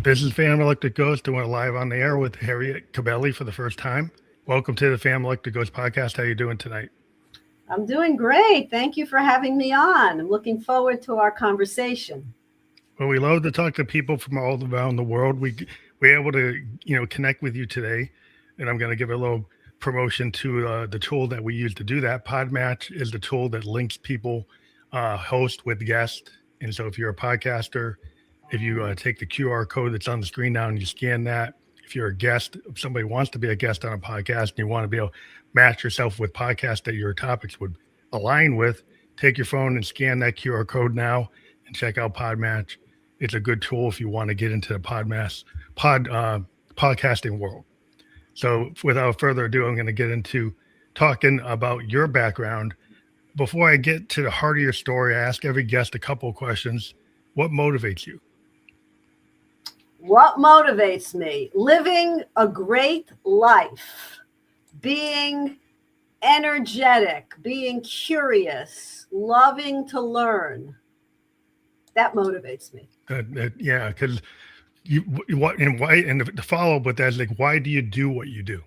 This is Phantom Electric Ghost doing it live on the air with Harriet Cabelly for the first time. Welcome to the Phantom Electric Ghost podcast. How you doing tonight? I'm doing great. Thank you for having me on. I'm looking forward to our conversation. Well, we love to talk to people from all around the world. We're able to connect with you today, and I'm going to give a little promotion to the tool that we use to do that. Podmatch is the tool that links people host with guests, and so if you're a podcaster, if you take the QR code that's on the screen now and you scan that, if you're a guest, if somebody wants to be a guest on a podcast and you want to be able to match yourself with podcasts that your topics would align with, take your phone and scan that QR code now and check out Podmatch. It's a good tool if you want to get into the podcasting world. So without further ado, I'm going to get into talking about your background. Before I get to the heart of your story, I ask every guest a couple of questions. What motivates you? What motivates me? Living a great life, being energetic, being curious, loving to learn. That motivates me. Yeah, because what and why, and the follow up with that is like, why do you do what you do?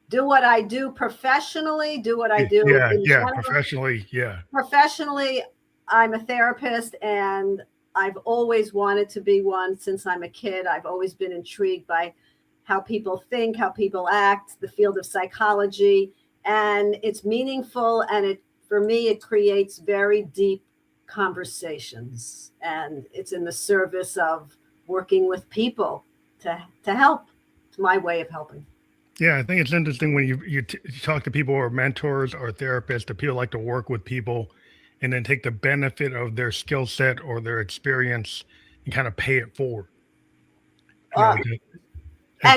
Do what I do professionally, do what I do in general. Professionally, yeah. Professionally, I'm a therapist and I've always wanted to be one since I'm a kid. I've always been intrigued by how people think, how people act, the field of psychology, and it's meaningful. And for me, it creates very deep conversations, and it's in the service of working with people to help. It's my way of helping. Yeah, I think it's interesting when you talk to people who are mentors or therapists, that people like to work with people and then take the benefit of their skill set or their experience and kind of pay it forward. And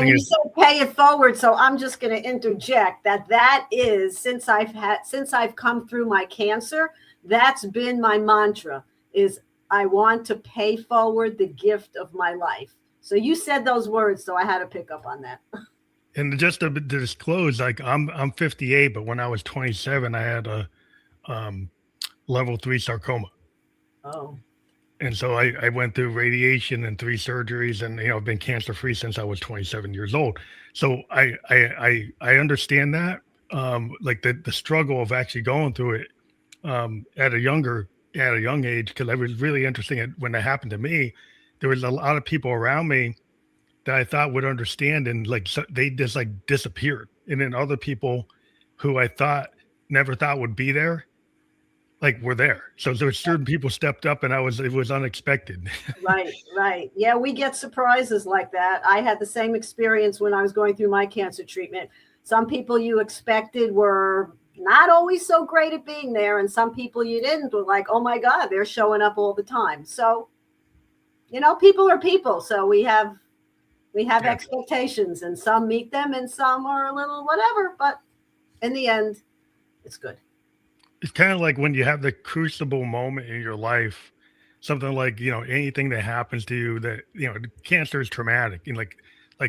you said pay it forward, so I'm just going to interject that is since I've come through my cancer, that's been my mantra, is I want to pay forward the gift of my life. So you said those words, so I had to pick up on that. And just to disclose, like I'm 58, but when I was 27, I had a level 3 sarcoma. Oh. And so I went through radiation and 3 surgeries, and I've been cancer free since I was 27 years old. So I understand that, like the struggle of actually going through it at a young age, because it was really interesting when that happened to me. There was a lot of people around me that I thought would understand, and they just like disappeared. And then other people who I never thought would be there, like were there. So there were certain people stepped up, and it was unexpected. Right. Yeah, we get surprises like that. I had the same experience when I was going through my cancer treatment. Some people you expected were not always so great at being there, and some people you didn't were like, oh my God, they're showing up all the time. So, people are people. So we have expectations, and some meet them and some are a little whatever, but in the end, it's good. It's kind of like when you have the crucible moment in your life, something like, anything that happens to you that, cancer is traumatic, and like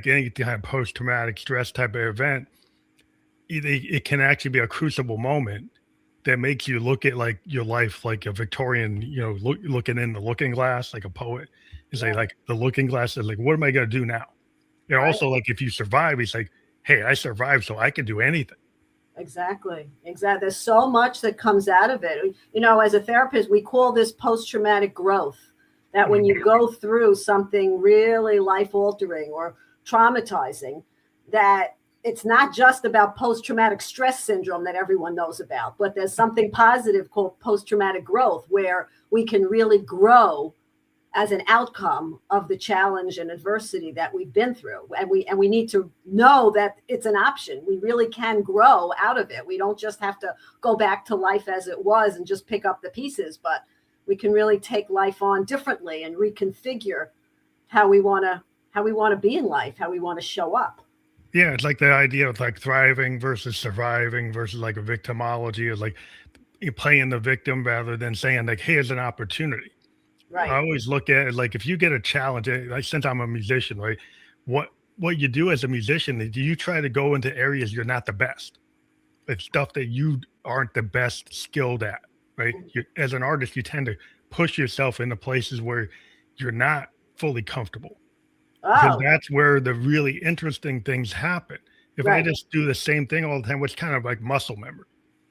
any kind of post-traumatic stress type of event, it can actually be a crucible moment that makes you look at like your life like a Victorian, looking in the looking glass, like a poet. It's like the looking glass is like, what am I going to do now? And also, like, if you survive, it's like, hey, I survived, so I can do anything. Exactly. There's so much that comes out of it. As a therapist, we call this post-traumatic growth, that when you go through something really life-altering or traumatizing, that it's not just about post-traumatic stress syndrome that everyone knows about, but there's something positive called post-traumatic growth, where we can really grow as an outcome of the challenge and adversity that we've been through. And we need to know that it's an option. We really can grow out of it. We don't just have to go back to life as it was and just pick up the pieces, but we can really take life on differently and reconfigure how we want to be in life, how we want to show up. Yeah, it's like the idea of like thriving versus surviving versus like a victimology, is like you playing the victim rather than saying like, hey, here's an opportunity. Right. I always look at it like, if you get a challenge, like since I'm a musician, right? What you do as a musician is you try to go into areas you're not the best. It's stuff that you aren't the best skilled at, right? As an artist, you tend to push yourself into places where you're not fully comfortable. Because Oh, that's where the really interesting things happen. If I right, just do the same thing all the time, it's kind of like muscle memory.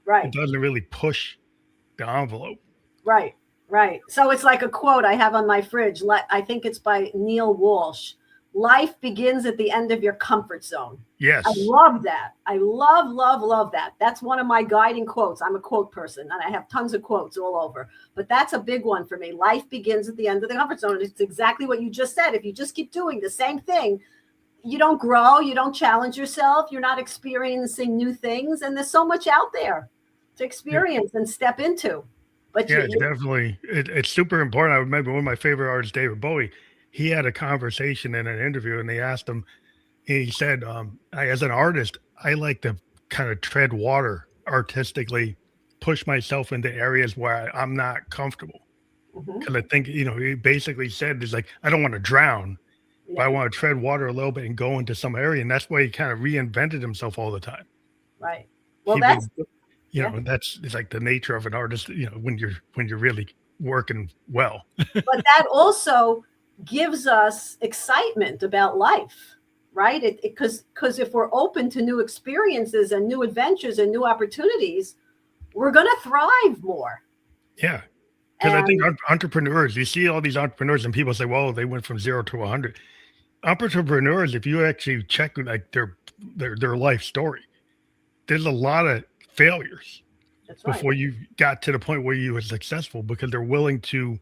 It right. doesn't really push the envelope. Right, right. So it's like a quote I have on my fridge. I think it's by Neil Walsh. Life begins at the end of your comfort zone. I Yes. love that. I love, love, love that. That's one of my guiding quotes. I'm a quote person and I have tons of quotes all over, but that's a big one for me. Life begins at the end of the comfort zone. It's exactly what you just said. If you just keep doing the same thing, you don't grow, you don't challenge yourself, you're not experiencing new things. And there's so much out there to experience and step into. But Yeah, it's definitely it's super important. I remember one of my favorite artists, David Bowie. He had a conversation in an interview, and they asked him. He said, "As an artist, I like to kind of tread water artistically, push myself into areas where I'm not comfortable." Mhm. Because I think he basically said, "Is like I don't want to drown, but I Yeah, want to tread water a little bit and go into some area." And that's why he kind of reinvented himself all the time. right. Well, He would that's yeah. that's it's like the nature of an artist, when you're really working well. But that also gives us excitement about life, right? It because if we're open to new experiences and new adventures and new opportunities, we're going to thrive more. Yeah. Because I think And entrepreneurs, you see all these entrepreneurs and people say, well, they went from 0 to 100. Entrepreneurs, if you actually check like their life story, there's a lot of failures that's right. before you got to the point where you were successful, because they're willing to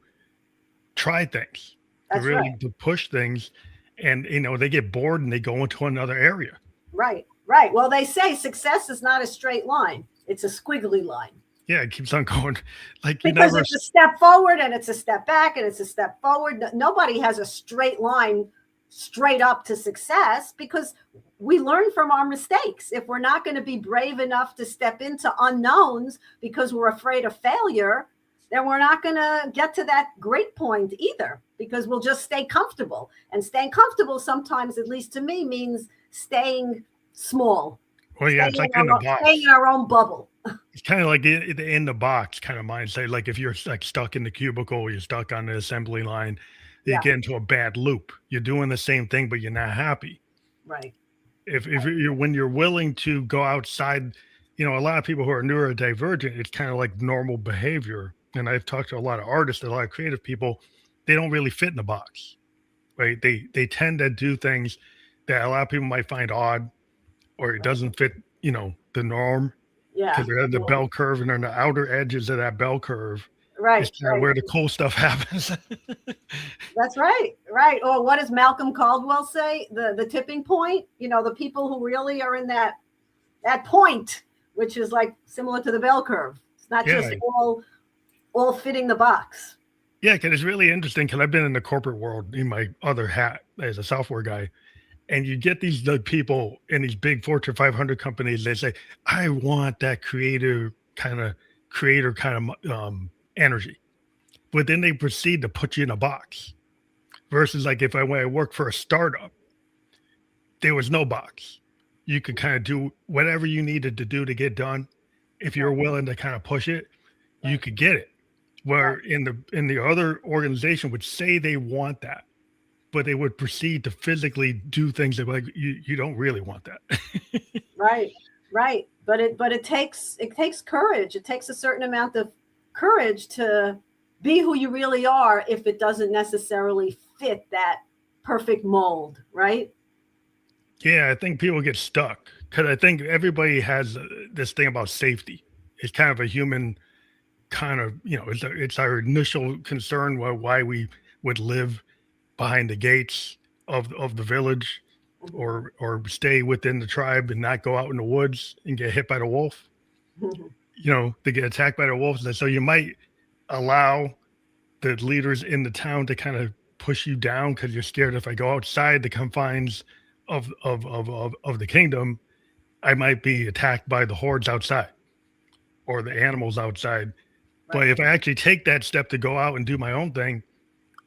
try things. They're That's right. willing to push things, and they get bored and they go into another area. Right. Right. Well, they say success is not a straight line. It's a squiggly line. Yeah, it keeps on going. Like you Because never. it's a step forward and it's a step back and it's a step forward. Nobody has a straight line straight up to success, because we learn from our mistakes. If we're not going to be brave enough to step into unknowns because we're afraid of failure, then we're not going to get to that great point either, because we'll just stay comfortable. And staying comfortable sometimes, at least to me, means staying small, Well, yeah, it's like in the staying box. in our own bubble. It's kind of like in the box kind of mindset. Like if you're like stuck in the cubicle, you're stuck on the assembly line, you Yeah, get into a bad loop. You're doing the same thing, but you're not happy. right. If you're when you're willing to go outside, a lot of people who are neurodivergent, it's kind of like normal behavior. And I've talked to a lot of artists, a lot of creative people, they don't really fit in the box, right? They tend to do things that a lot of people might find odd, or it doesn't fit, the norm, Yeah. because they're at the bell curve, and on the outer edges of that bell curve is Right, kind of right. where the cool stuff happens. That's right, right. Or what does Malcolm Caldwell say? The tipping point. The people who really are in that point, which is like similar to the bell curve. It's not Yeah, just all fitting the box. yeah, because it's really interesting. Because I've been in the corporate world in my other hat as a software guy, and you get these people in these big Fortune 500 companies. They say, "I want that creator kind of energy," but then they proceed to put you in a box. Versus like when I worked for a startup, there was no box. You could kind of do whatever you needed to do to get done. If you're Right, willing to kind of push it, you right, could get it. right, Where in the other organization would say they want that, but they would proceed to physically do things that like you don't really want that. right, right. But it takes courage. It takes a certain amount of courage to be who you really are if it doesn't necessarily fit that perfect mold, right? Yeah, I think people get stuck because I think everybody has this thing about safety. It's kind of a human kind of, it's our initial concern why we would live behind the gates of the village, Mhm. or stay within the tribe and not go out in the woods and get hit by the wolf, to get attacked by the wolves. And so you might allow the leaders in the town to kind of push you down because you're scared, if I go outside the confines of the kingdom, I might be attacked by the hordes outside or the animals outside. But Right. if I actually take that step to go out and do my own thing,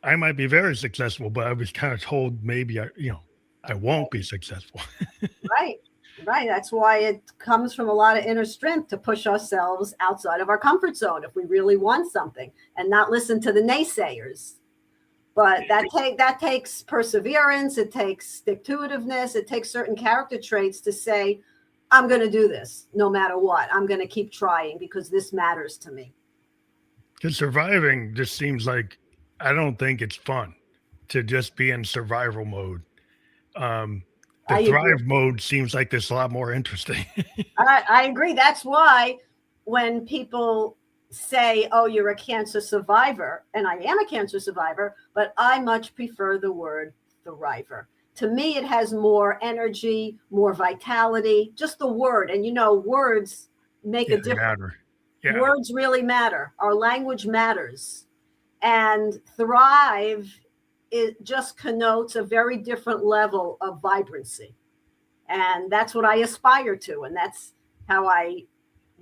I might be very successful. But I was kind of told maybe I won't be successful. Right. Right. That's why it comes from a lot of inner strength to push ourselves outside of our comfort zone if we really want something and not listen to the naysayers. But that takes perseverance. It takes stick-to-itiveness. It takes certain character traits to say, I'm going to do this no matter what. I'm going to keep trying because this matters to me. Because surviving just seems like, I don't think it's fun to just be in survival mode. The thrive mode seems like this a lot more interesting. I agree. That's why when people say, oh, you're a cancer survivor, and I am a cancer survivor, but I much prefer the word thriver. To me, it has more energy, more vitality, just the word. And, words make a difference. Yeah. Words really matter. Our language matters. And thrive, it just connotes a very different level of vibrancy. And that's what I aspire to. And that's how I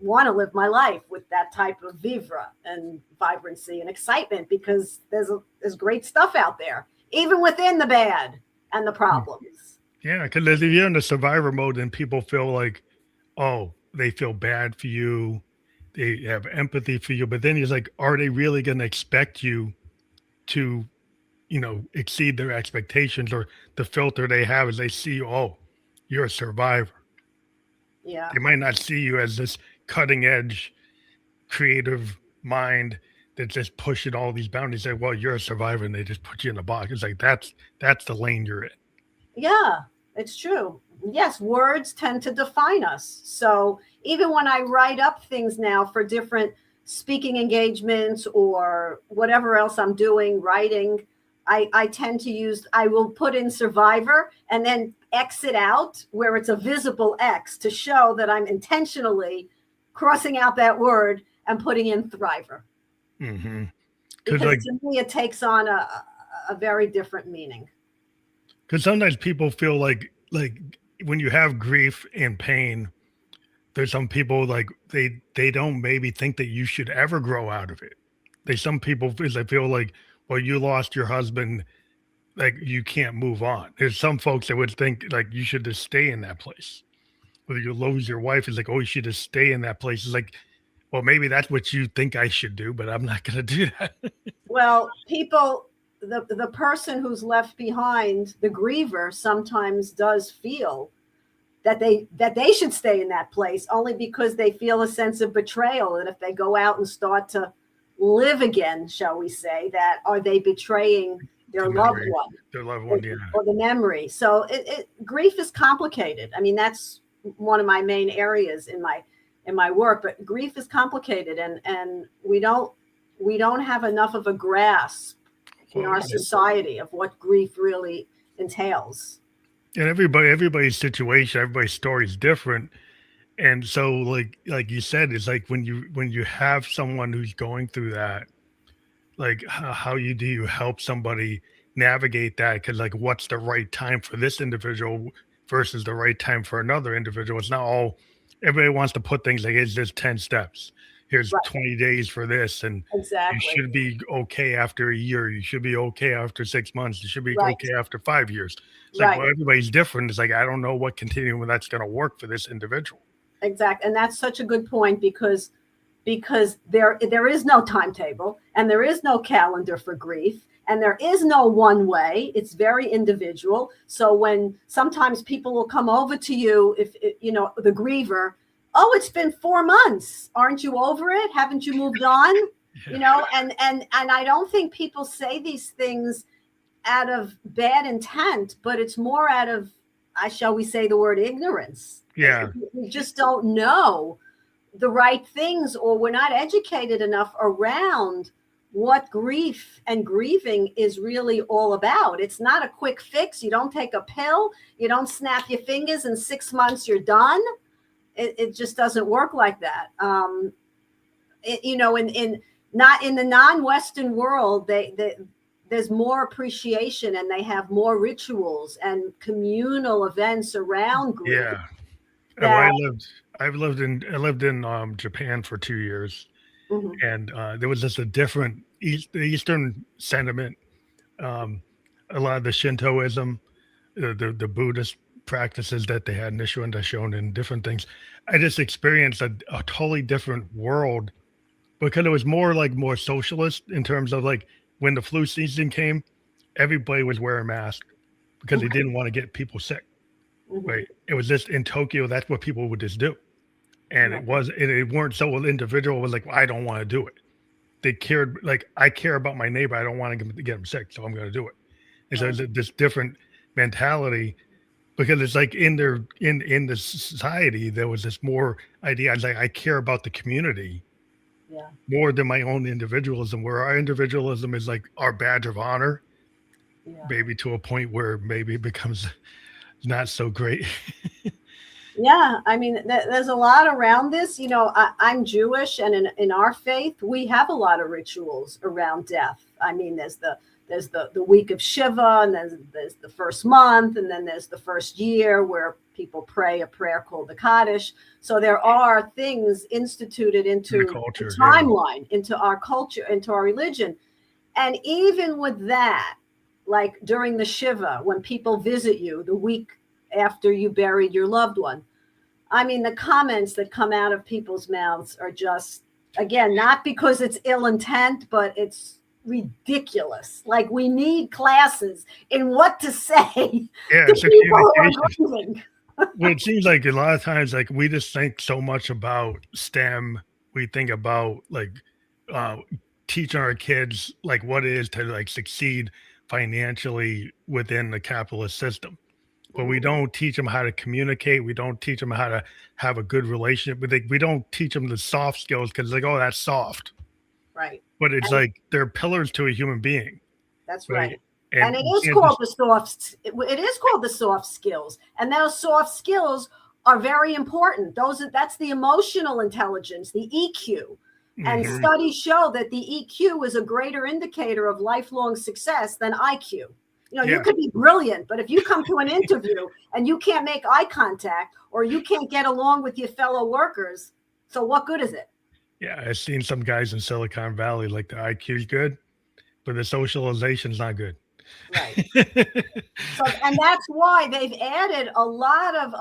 want to live my life, with that type of vivra and vibrancy and excitement, because there's great stuff out there, even within the bad and the problems. Yeah, because if you're in the survivor mode, then people feel like, oh, they feel bad for you. They have empathy for you. But then it's like, are they really going to expect you to, exceed their expectations? Or the filter they have is they see, oh, you're a survivor. Yeah. They might not see you as this cutting edge, creative mind that's just pushing all these boundaries. Say, well, you're a survivor, and they just put you in a box. It's like, that's the lane you're in. Yeah, it's true. Yes, words tend to define us. So even when I write up things now for different speaking engagements or whatever else I'm doing, writing, I tend to I will put in survivor and then X it out where it's a visible X to show that I'm intentionally crossing out that word and putting in thriver. Mm-hmm. Because to me, it takes on a very different meaning. Because sometimes people feel like when you have grief and pain, there's some people like they don't maybe think that you should ever grow out of it. Some people feel like, well, you lost your husband, like you can't move on. There's some folks that would think like you should just stay in that place. Whether you lose your wife, it's like, oh, you should just stay in that place. It's like, well, maybe that's what you think I should do, but I'm not going to do that. Well, the person who's left behind, the griever, sometimes does feel that they should stay in that place only because they feel a sense of betrayal. And if they go out and start to live again, shall we say, that are they betraying their loved one? Their loved one, yeah. Or the memory. So grief is complicated. I mean, that's one of my main areas in my work, but grief is complicated, and we don't have enough of a grasp in our society of what grief really entails. And everybody's situation, everybody's story is different. And so like you said, it's like when you have someone who's going through that, like how do you help somebody navigate that? Because like, what's the right time for this individual versus the right time for another individual? It's not all, everybody wants to put things like, it's just 10 steps. Here's 20 days for this. And exactly. You should be okay after a year. You should be okay after 6 months. You should be okay after 5 years. It's like, well, everybody's different. It's like, I don't know what continuum that's going to work for this individual. Exactly. And that's such a good point because there is no timetable and there is no calendar for grief and there is no one way. It's very individual. So when sometimes people will come over to you, if the griever, oh, it's been 4 months. Aren't you over it? Haven't you moved on? And I don't think people say these things out of bad intent, but it's more out of, shall we say the word ignorance. Yeah. We just don't know the right things, or we're not educated enough around what grief and grieving is really all about. It's not a quick fix. You don't take a pill. You don't snap your fingers in 6 months, you're done. It just doesn't work like that. Not in the non-Western world, there's more appreciation and they have more rituals and communal events around grief. Yeah. I lived in Japan for 2 years, and there was just a different Eastern sentiment. A lot of the Shintoism, the Buddhist practices that they had, Nishu and Daishonin, and different things. I just experienced a totally different world because it was more socialist in terms of like when the flu season came, everybody was wearing masks because they didn't want to get people sick. Right? It was just in Tokyo. That's what people would just do, and it weren't so individual. It was like, well, I don't want to do it. They cared, like, I care about my neighbor. I don't want to get him sick, so I'm going to do it. And so it's this different mentality, because it's like in the society there was this more idea. I was like, I care about the community more than my own individualism, where our individualism is like our badge of honor, maybe to a point where maybe it becomes not so great. Yeah, I mean, there's a lot around this. You know, I'm Jewish, and in our faith, we have a lot of rituals around death. I mean, there's the week of Shiva, and there's the first month, and then there's the first year where people pray a prayer called the Kaddish. So there are things instituted into the culture, timeline, into our culture, into our religion. And even with that, like during the Shiva, when people visit you the week after you buried your loved one, I mean, the comments that come out of people's mouths are just, again, not because it's ill intent, but it's ridiculous. Like, we need classes in what to say to people who are grieving. Well, it seems like a lot of times, like, we just think so much about STEM. We think about like teaching our kids like what it is to like succeed financially within the capitalist system. But we don't teach them how to communicate. We don't teach them how to have a good relationship. We don't teach them the soft skills, because like, oh, that's soft. Right. But it's like they're pillars to a human being. That's right. And it is called the soft skills. And those soft skills are very important. That's the emotional intelligence, the EQ. And studies show that the EQ is a greater indicator of lifelong success than IQ. You know, you could be brilliant, but if you come to an interview and you can't make eye contact, or you can't get along with your fellow workers, so what good is it? Yeah, I've seen some guys in Silicon Valley, like the IQ is good, but the socialization is not good. Right. And that's why they've added a lot of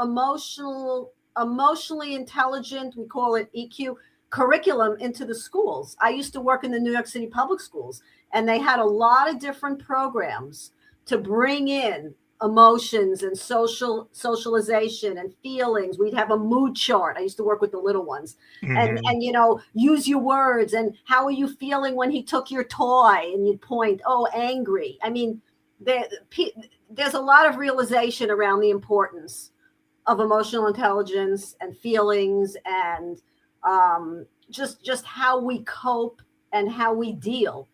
emotionally intelligent, we call it EQ, curriculum into the schools. I used to work in the New York City public schools, and they had a lot of different programs to bring in emotions and socialization and feelings. We'd have a mood chart. I used to work with the little ones, and you know, use your words, and how are you feeling when he took your toy, and you'd point, oh, angry. I mean, there's a lot of realization around the importance of emotional intelligence and feelings, and just how we cope and how we deal.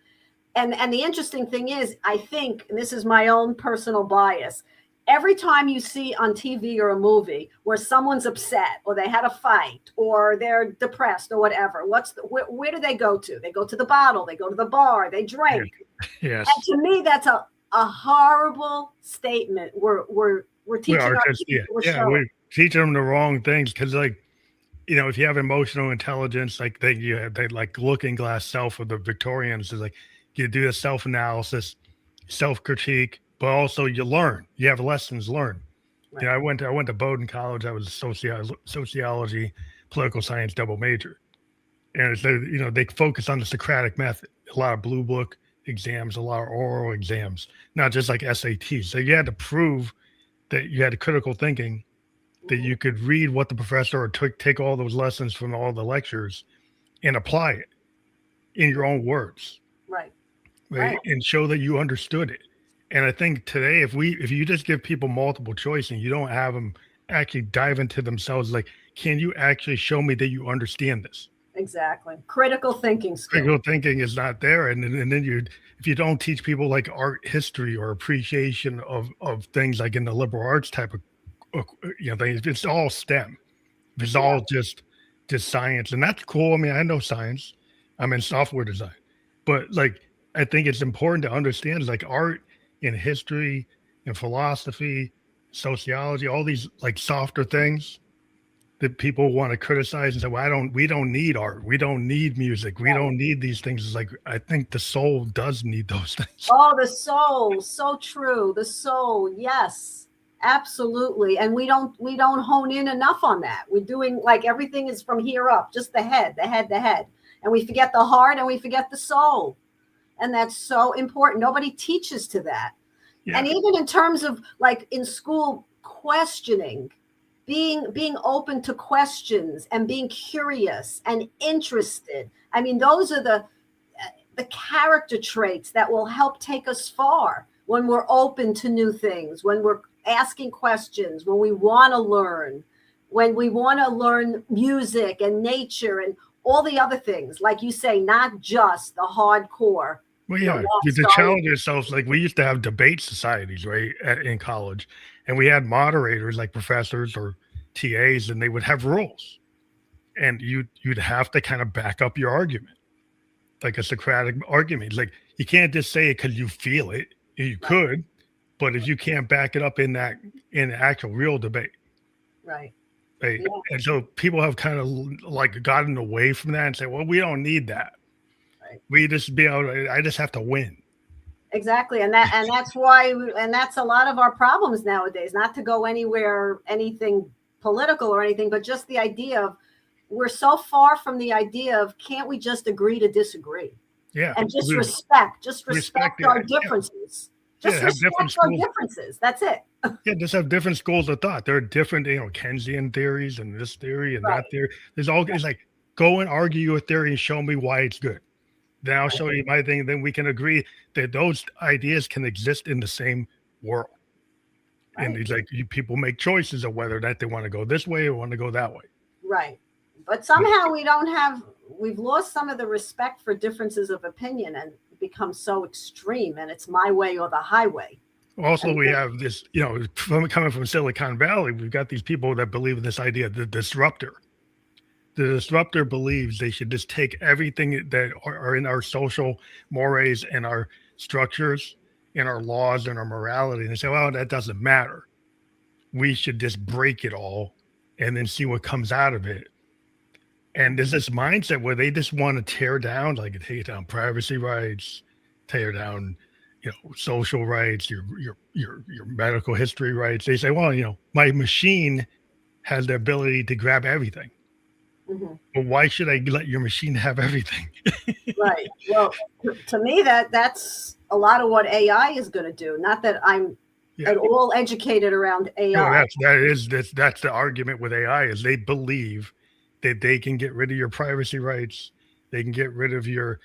And the interesting thing is, I think, and this is my own personal bias, every time you see on TV or a movie where someone's upset, or they had a fight, or they're depressed, or whatever, where do they go to? They go to the bottle, they go to the bar, they drink. Yes. And to me, that's a horrible statement. We're teaching our kids. We're teaching them the wrong things, because, like, you know, if you have emotional intelligence, like you have that like looking glass self of the Victorians, is like, you do a self-analysis, self-critique, but also you learn. You have lessons learned. Right. You know, I went to Bowdoin College. I was a sociology, political science double major, and so, you know, they focus on the Socratic method. A lot of blue book exams, a lot of oral exams, not just like SATs. So you had to prove that you had critical thinking, that you could read what the professor, or take all those lessons from all the lectures and apply it in your own words. Right. And show that you understood it. And I think today, if you just give people multiple choice and you don't have them actually dive into themselves, like, can you actually show me that you understand this? Exactly. Critical thinking skill. Critical thinking is not there. And then if you don't teach people like art history or appreciation of things like in the liberal arts type of, you know, things, it's all STEM. It's all just science. And that's cool. I mean, I know science. I'm in software design. But like, I think it's important to understand, like, art and history and philosophy, sociology, all these like softer things that people want to criticize and say, well, we don't need art. We don't need music. We don't need these things. It's like, I think the soul does need those things. Oh, the soul. So true. The soul. Yes, absolutely. And we don't hone in enough on that. We're doing like everything is from here up, just the head. And we forget the heart, and we forget the soul. And that's so important. Nobody teaches to that. Yeah. And even in terms of like in school, questioning, being open to questions and being curious and interested. I mean, those are the character traits that will help take us far when we're open to new things, when we're asking questions, when we want to learn, when we want to learn music and nature and all the other things, like you say, not just the hardcore. Well, yeah, to challenge yourself. Like we used to have debate societies, right, in college, and we had moderators like professors or TAs, and they would have rules, and you'd have to kind of back up your argument, like a Socratic argument. Like you can't just say it because you feel it. You could, but if you can't back it up in actual real debate, right? Yeah. And so people have kind of like gotten away from that and say, well, we don't need that. Right. We just I just have to win. Exactly. And that's why, and that's a lot of our problems nowadays, not to go anywhere, anything political or anything, but just the idea of, we're so far from the idea of, can't we just agree to disagree? Yeah. And just respect our differences. Just respect our differences. That's it. Yeah, just have different schools of thought. There are different, Keynesian theories and this theory and that theory. It's like, go and argue your theory and show me why it's good. Then I'll show you my thing. Then we can agree that those ideas can exist in the same world. Right. And it's like people make choices of whether that they want to go this way or want to go that way. Right. But somehow we've lost some of the respect for differences of opinion and become so extreme, and it's my way or the highway. Also, we have this, coming from Silicon Valley, we've got these people that believe in this idea, the disruptor. The disruptor believes they should just take everything that are in our social mores and our structures and our laws and our morality, and they say, well, that doesn't matter. We should just break it all and then see what comes out of it. And there's this mindset where they just want to tear down privacy rights, tear down social rights, your medical history rights. They say, well, my machine has the ability to grab everything. Mm-hmm. But why should I let your machine have everything? Right. Well, to me, that's a lot of what AI is going to do. Not that I'm at all educated around AI. That's the argument with AI, is they believe that they can get rid of your privacy rights. They can get rid of your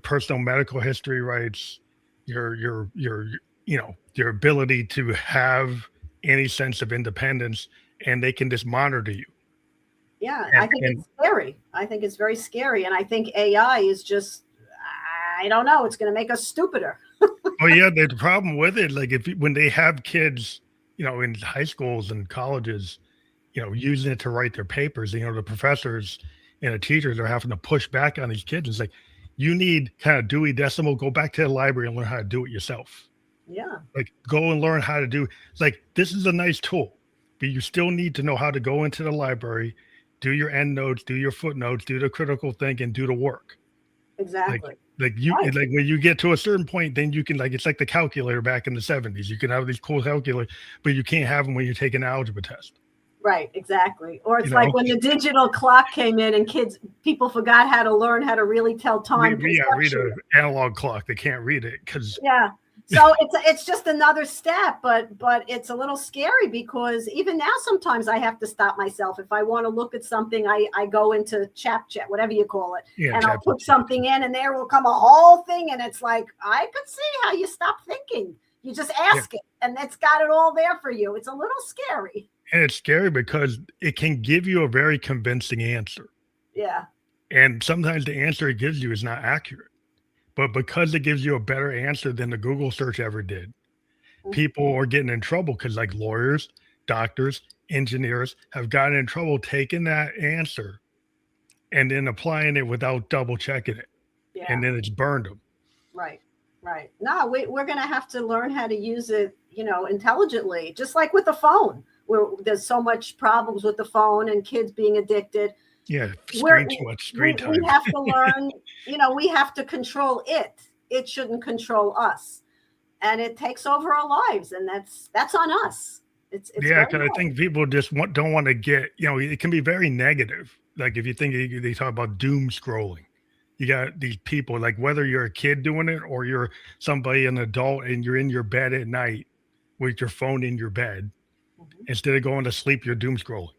personal medical history rights, your ability to have any sense of independence, and they can just monitor you. Yeah, I think it's scary. I think it's very scary. And I think AI is just, I don't know, it's going to make us stupider. Well, yeah, the problem with it, like when they have kids, in high schools and colleges, using it to write their papers, the professors and the teachers are having to push back on these kids. It's like, you need kind of Dewey Decimal, go back to the library and learn how to do it yourself. Yeah. Like, go and learn how to do, like, this is a nice tool, but you still need to know how to go into the library, do your endnotes, do your footnotes, do the critical thinking, do the work. Exactly. Like when you get to a certain point, then you can, it's like the calculator back in the 70s. You can have these cool calculators, but you can't have them when you're taking an algebra test. Right, exactly. Or it's like when the digital clock came in and people forgot how to learn how to really tell time. Read an analog clock. They can't read it because So it's just another step, but it's a little scary, because even now sometimes I have to stop myself. If I want to look at something, I go into chat, whatever you call it, and I'll put something in, and there will come a whole thing, and it's like, I could see how you stop thinking. You just ask it, and it's got it all there for you. It's a little scary. And it's scary because it can give you a very convincing answer. Yeah. And sometimes the answer it gives you is not accurate. But because it gives you a better answer than the Google search ever did, people are getting in trouble because, like, lawyers, doctors, engineers have gotten in trouble taking that answer and then applying it without double checking it. Yeah. And then it's burned them. Right. No, we're going to have to learn how to use it, intelligently, just like with the phone, where there's so much problems with the phone and kids being addicted. Yeah, screen time. We have to learn, we have to control it. It shouldn't control us. And it takes over our lives, and that's on us. It's because I think people just don't want to get, it can be very negative. Like if you think they talk about doom scrolling, you got these people, like whether you're a kid doing it or you're somebody, an adult, and you're in your bed at night with your phone in your bed, Mhm. instead of going to sleep, you're doom scrolling.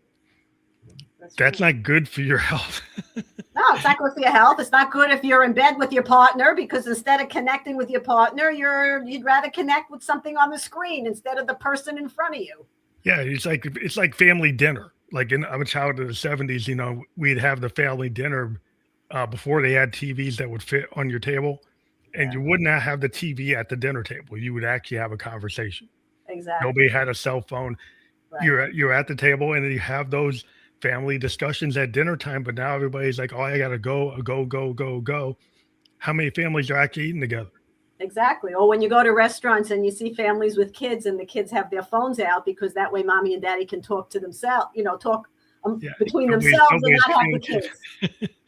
That's That's right. not good for your health. No, it's not good for your health. It's not good if you're in bed with your partner, because instead of connecting with your partner, you'd rather connect with something on the screen instead of the person in front of you. Yeah, it's like family dinner. Like I'm a child of the '70s. We'd have the family dinner before they had TVs that would fit on your table, and Yeah, you would not have the TV at the dinner table. You would actually have a conversation. Nobody exactly. had a cell phone. Right. You're at the table, and you have those family discussions at dinner time. But now everybody's like, "Oh, I gotta go." How many families are actually eating together? Exactly. Or when you go to restaurants and you see families with kids and the kids have their phones out, because that way mommy and daddy can talk to themselves, talk Yeah, between nobody's themselves and nobody's not have paying the attention. kids.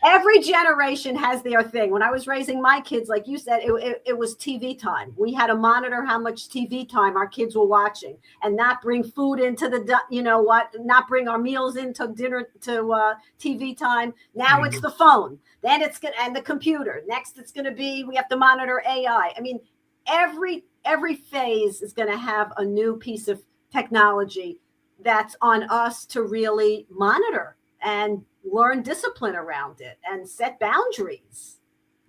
Every generation has their thing. When I was raising my kids, like you said, it was TV time. We had to monitor how much TV time our kids were watching, and not bring food into not bring our meals into dinner to TV time. Now it's Mhm. the phone. Then and the computer. Next, it's going to be, we have to monitor AI. I mean, every phase is going to have a new piece of technology that's on us to really monitor and learn discipline around it and set boundaries.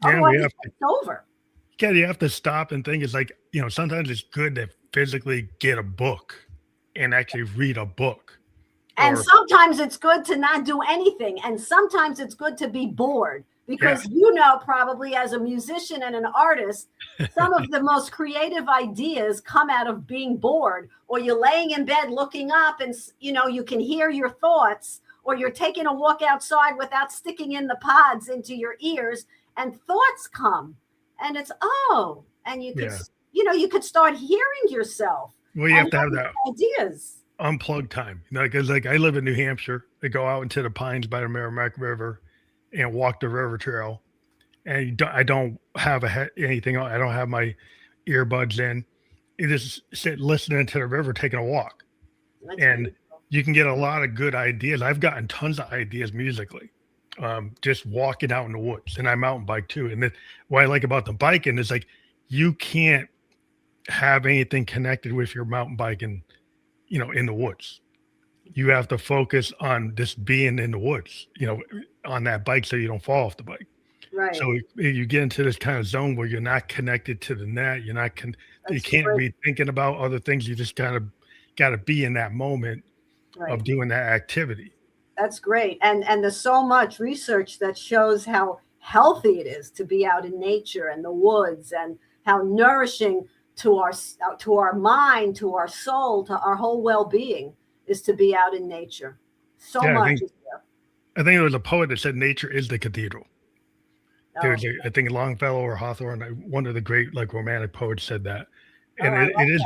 Yeah, Otherwise, we it have takes over. Yeah, you have to stop and think. It's like, sometimes it's good to physically get a book and actually read a book. And Or sometimes it's good to not do anything. And sometimes it's good to be bored, yeah, because, probably as a musician and an artist, some of the most creative ideas come out of being bored, or you're laying in bed looking up and, you can hear your thoughts, or you're taking a walk outside without sticking in the pods into your ears, and thoughts come, and it's, oh, and yeah. you could start hearing yourself Well, you and have to have having that ideas. unplugged time. Because like I live in New Hampshire. I go out into the pines by the Merrimack River and walk the river trail. And I don't have anything on. I don't have my earbuds in. You just sit listening to the river, taking a walk. That's And beautiful. you can get a lot of good ideas. I've gotten tons of ideas musically, just walking out in the woods, and I mountain bike too. And what I like about the biking is like you can't have anything connected with your mountain biking, in the woods. You have to focus on just being in the woods, on that bike so you don't fall off the bike. Right. So you get into this kind of zone where you're not connected to the net. You That's can't great. be thinking about other things. You just kind of got to be in that moment of Right. doing that activity. That's great. And there's so much research that shows how healthy it is to be out in nature and the woods, and how nourishing to our mind, to our soul, to our whole well-being is to be out in nature. So Yeah, much is there. I think there was a poet that said nature is the cathedral. Oh, I think Longfellow or Hawthorne, one of the great like romantic poets said that, oh, and I it love is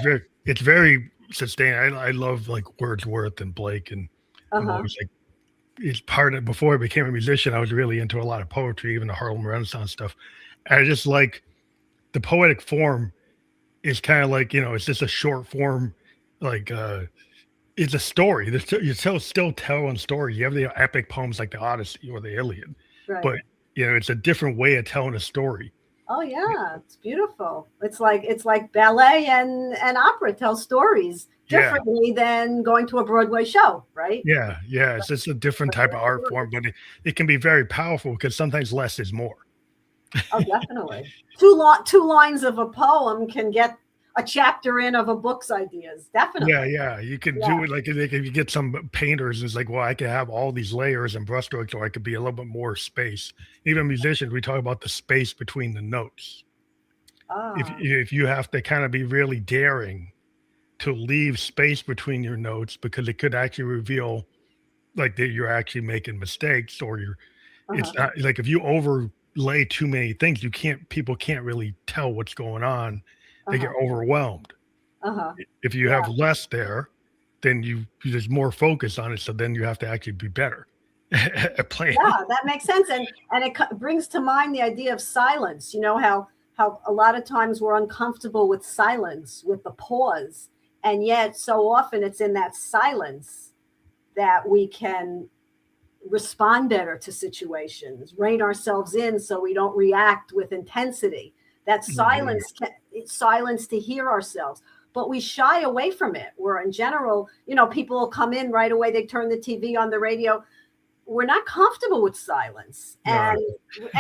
that. very sustained. I love like Wordsworth and Blake, and I'm Uh-huh. always like it's part of. Before I became a musician, I was really into a lot of poetry, even the Harlem Renaissance stuff. And I just like the poetic form is kind of like it's just a short form, like it's a story. You're still telling story. You have the epic poems like the Odyssey or the Iliad, Right. but it's a different way of telling a story. Oh yeah, it's beautiful. It's like ballet and opera tell stories Yeah, differently than going to a Broadway show, right? yeah. It's just a different type of art form, but it can be very powerful because sometimes less is more. Oh, definitely. Two lines of a poem can get a chapter in of a book's ideas. Yeah, Definitely. yeah. You could Yeah. do it like if you get some painters, it's like, well, I could have all these layers and brushstrokes, or I could be a little bit more space. Even musicians, we talk about the space between the notes. Ah. If you have to kind of be really daring to leave space between your notes because it could actually reveal like that you're actually making mistakes or it's Uh-huh. not like if you overlay too many things, people can't really tell what's going on. They get Uh-huh. overwhelmed. Uh-huh. If you Yeah. have less there, then there's more focus on it. So then you have to actually be better at playing. Yeah, that makes sense. And it brings to mind the idea of silence. You know how a lot of times we're uncomfortable with silence, with the pause, and yet so often it's in that silence that we can respond better to situations, rein ourselves in so we don't react with intensity. That silence, silence to hear ourselves. But we shy away from it. Where in general, people will come in right away. They turn the TV on, the radio. We're not comfortable with silence, and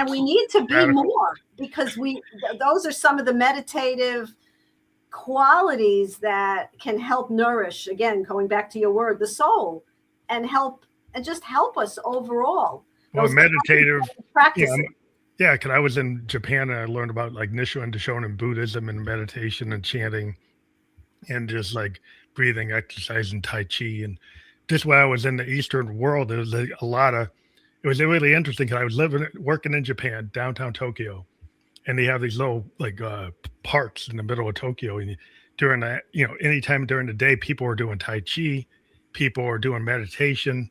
we need to be more, because those are some of the meditative qualities that can help nourish, again, going back to your word, the soul, and just help us overall. Well, meditative practices. Yeah, because I was in Japan and I learned about like Nichiren Daishonin Buddhism and meditation and chanting and just like breathing exercise and Tai Chi. And just when I was in the Eastern world, there was like it was really interesting because I was working in Japan, downtown Tokyo, and they have these little like parks in the middle of Tokyo. And during that, anytime during the day, people are doing Tai Chi, people are doing meditation,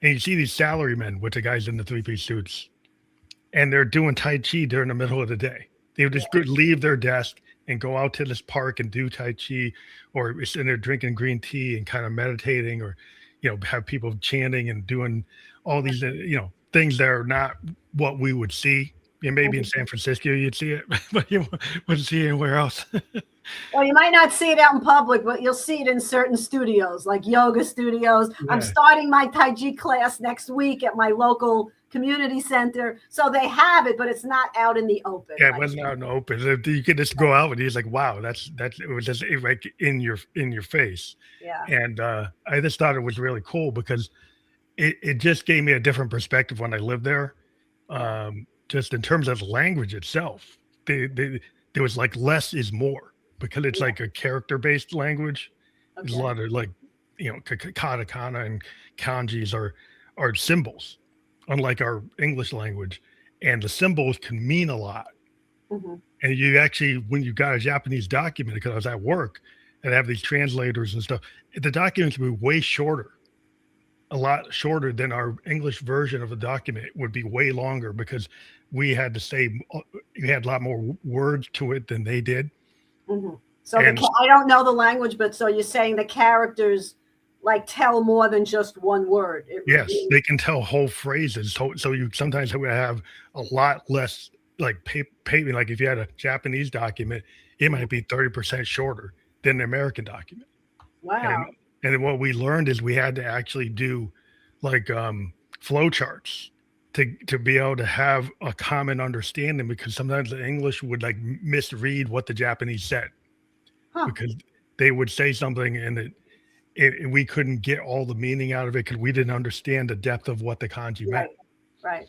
and you see these salarymen with the guys in the three-piece suits, and they're doing Tai Chi during the middle of the day. They would just leave their desk and go out to this park and do Tai Chi, or sitting there drinking green tea and kind of meditating, or, have people chanting and doing all these, things that are not what we would see. And maybe in San Francisco you'd see it, but you wouldn't see it anywhere else. Well, you might not see it out in public, but you'll see it in certain studios, like yoga studios. Yeah. I'm starting my Tai Chi class next week at my local community center. So they have it, but it's not out in the open. Yeah, it wasn't out in the open. You could just go out and he's like, wow, it was just like in your face. Yeah. And I just thought it was really cool because it just gave me a different perspective when I lived there. Just in terms of the language itself, there was like less is more, because it's like a character-based language. Okay. There's a lot of like, katakana and kanjis are symbols, unlike our English language, and the symbols can mean a lot. Mm-hmm. And you actually, when you got a Japanese document, because I was at work and I have these translators and stuff, the documents would be way shorter. A lot shorter than our English version of the document would be way longer, because we had to say, you had a lot more words to it than they did. Mm-hmm. So I don't know the language, but so you're saying the characters like tell more than just one word. Yes, they can tell whole phrases. So you sometimes would have a lot less like paper. Like if you had a Japanese document, it might be 30% shorter than the American document. Wow. And what we learned is we had to actually do like flow charts to be able to have a common understanding, because sometimes the English would like misread what the Japanese said, because they would say something and we couldn't get all the meaning out of it because we didn't understand the depth of what the kanji meant. Right.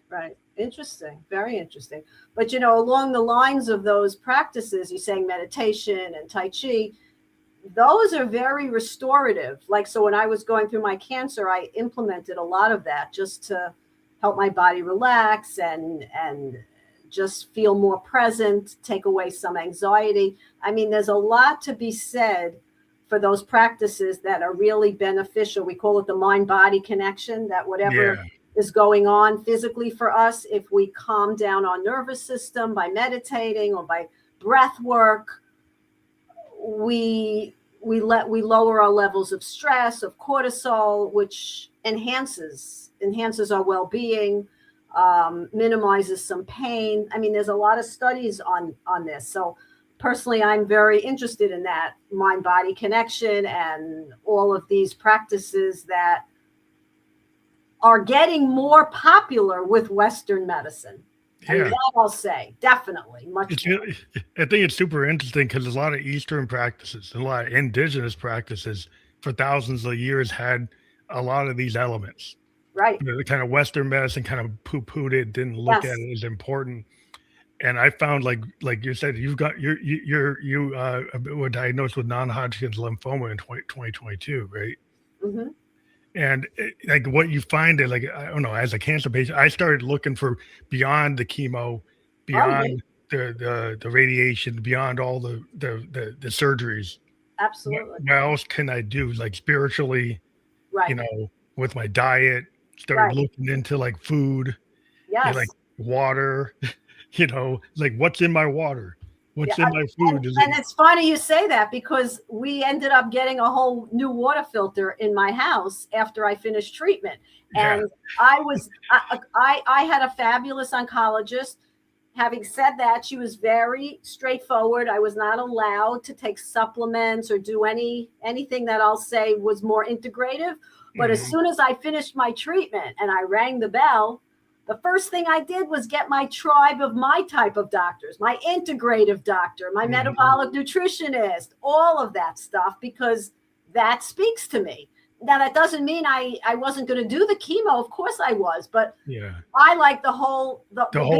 Interesting. Very interesting. But, along the lines of those practices, you're saying meditation and Tai Chi, those are very restorative. Like, so when I was going through my cancer, I implemented a lot of that just to help my body relax and just feel more present, take away some anxiety. I mean, there's a lot to be said for those practices that are really beneficial. We call it the mind-body connection, that whatever is going on physically for us, if we calm down our nervous system by meditating or by breath work, we lower our levels of stress, of cortisol, which enhances our well-being, minimizes some pain. I mean, there's a lot of studies on this. So personally, I'm very interested in that mind-body connection and all of these practices that are getting more popular with Western medicine. And that I'll say, definitely. I think it's super interesting because a lot of Eastern practices, a lot of indigenous practices for thousands of years had a lot of these elements. Right. The kind of Western medicine kind of poo-pooed it, didn't look at it as important. And I found, like you said, you were diagnosed with non-Hodgkin's lymphoma in 2022, right? Mm-hmm. And like what you find is, like, I don't know, as a cancer patient, I started looking for beyond the chemo, beyond the radiation, beyond all the surgeries. Absolutely. What else can I do, like spiritually, right? With my diet? Started looking into like food, yes, like water, like what's in my water. What's Yeah, in my food is and it's funny you say that because we ended up getting a whole new water filter in my house after I finished treatment. yeah. And I had a fabulous oncologist. Having said that, she was very straightforward. I was not allowed to take supplements or do anything that I'll say was more integrative. But as soon as I finished my treatment and I rang the bell, the first thing I did was get my tribe of my type of doctors, my integrative doctor, my metabolic nutritionist, all of that stuff, because that speaks to me. Now, that doesn't mean I wasn't going to do the chemo. Of course I was, but Yeah. I like the whole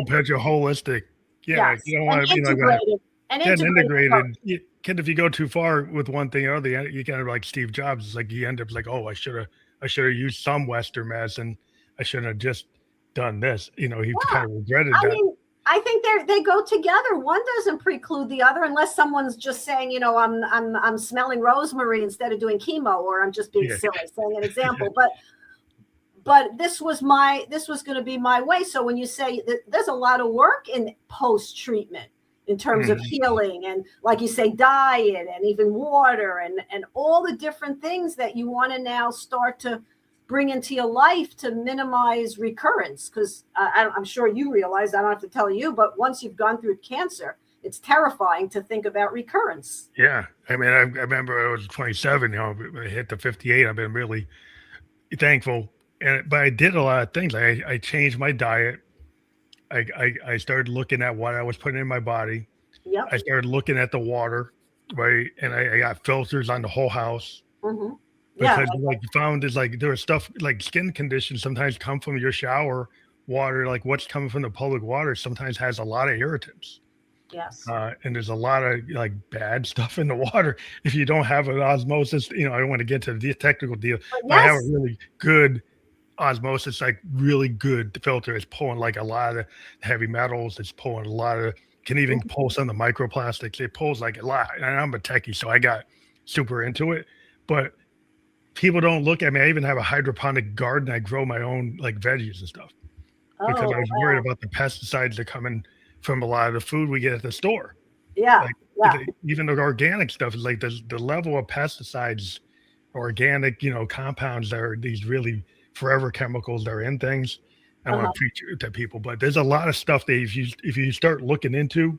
Picture, holistic. Yeah. yes, You don't and want to be like integrated and getting integrated. integrated. If you go too far with one thing or the other, you kind of like Steve Jobs. It's like you end up like, oh, I should have used some Western medicine. I shouldn't have just done this. He kind of regretted I that. mean, I think they go together. One doesn't preclude the other unless someone's just saying, I'm smelling rosemary instead of doing chemo, or I'm just being silly, saying an example. But this was going to be my way. So when you say that there's a lot of work in post treatment in terms of healing, and like you say, diet and even water and all the different things that you want to now start to bring into your life to minimize recurrence. Because I'm sure you realize, I don't have to tell you, but once you've gone through cancer, it's terrifying to think about recurrence. Yeah. I mean, I remember I was 27, I hit the 58. I've been really thankful. But I did a lot of things. I changed my diet. I started looking at what I was putting in my body. Yep. I started looking at the water, right? And I got filters on the whole house. Because like you found is like there was stuff like skin conditions sometimes come from your shower water, like what's coming from the public water sometimes has a lot of irritants. Yes. And there's a lot of like bad stuff in the water. If you don't have an osmosis, I don't want to get to the technical deal. But I have a really good osmosis, like really good filter. It's pulling like a lot of heavy metals. It's pulling a lot of, can even pull some of the microplastics. It pulls like a lot. And I'm a techie, so I got super into it. But people don't look at me. I even have a hydroponic garden. I grow my own like veggies and stuff because I was worried about the pesticides that come in from a lot of the food we get at the store. Yeah. Even the organic stuff is like the level of pesticides, organic, compounds that are these really forever chemicals that are in things. I don't want to preach it to people, but there's a lot of stuff that if you start looking into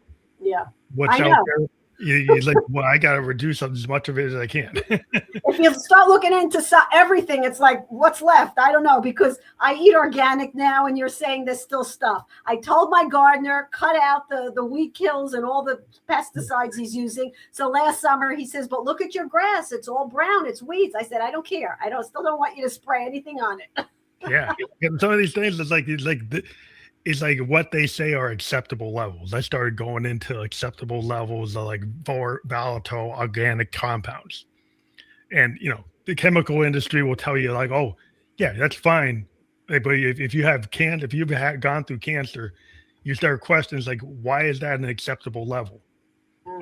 what's out there, you're like, well, I got to reduce as much of it as I can. If you start looking into everything, it's like, what's left? I don't know, because I eat organic now, and you're saying there's still stuff. I told my gardener, cut out the weed kills and all the pesticides he's using. So last summer he says, but look at your grass. It's all brown. It's weeds. I said, I don't care. Still don't want you to spray anything on it. Yeah. And some of these things, it's like what they say are acceptable levels. I started going into acceptable levels of like volatile organic compounds. And, the chemical industry will tell you like, oh, yeah, that's fine. But if you have if you've gone through cancer, you start questions like, why is that an acceptable level